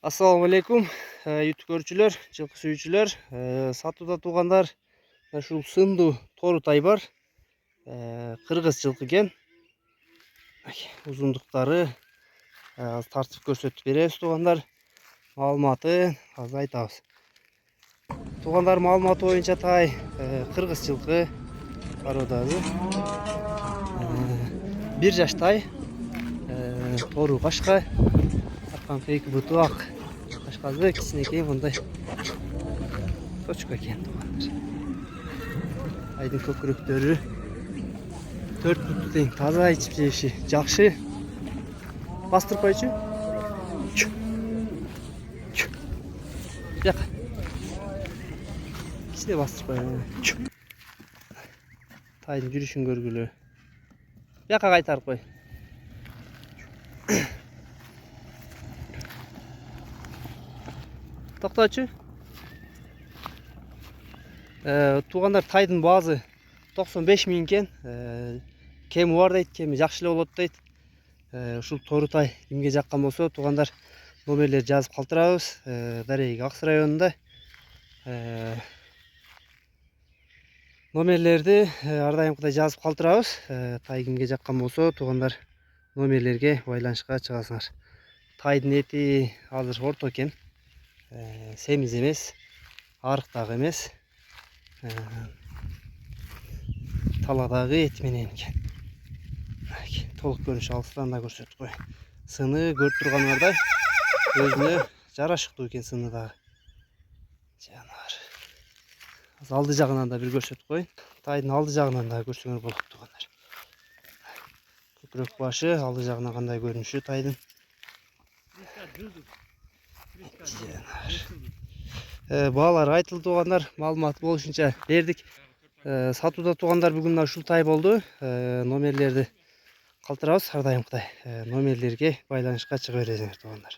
Assalamu alaikum, YouTube көрүүчүлөр, жылкы сүйүүчүлөр, сатууда туугандар. Ушул сындуу тору тай бар. Кыргыз жылкы экен. Узундуктары тартып көрсөтүп беребиз туугандар. Маалыматы азыр айтабыз. Туугандар, маалыматы боюнча тай кыргыз жылкы породасы. 1 жаш тай. Тору кашка. Арканкы 2 буту ак. Кашкасы кичинекей мындай точка экен туугандар. Айдын көкүрөктөрү 4 буту тең, таза ичип жеши жакшы. Бастырпайчы. Жак. Кичине бастырпай. Тайдын жүрүшүн көргүлө. Жака кайтарып кой. Токточу. Туугандар, тайдын баазы 95 миң экен. Кеми бар дейт, кеми жакшы эле болот дейт. Ушул тору тай кимге жаккан болсо, туугандар, номерлер жазып калтырабыз. Дареги Аксы районунда. Номерлерди ар дайымкыдай жазып калтырабыз. Тай кимге жаккан болсо, туугандар, номерлерге байланышка чыгасыңар. Тайдын эти азыр орто экен. Семиз эмес, арык дагы эмес. Таладагы эт менен экен. Толук көрүнүш алыстан да көрсөтүп кой. Сыны көрүп тургандардай өзүнө жарашыктуу экен, сыны дагы. Жанар. Алды жагынан да бир көрсөтүп кой. Тайдын алды жагынан да көрсөңөр болот туугандар. Көкүрөк башы, алды жагынан кандай көрүнүшү тайдын. Баалар айтылды туугандар, маалымат болушунча бердик. Сатууда туугандар бүгүн ушул тай болду. Номерлерди калтырабыз ар дайымкыдай. Номерлерге байланышка чыга бересиңер туугандар.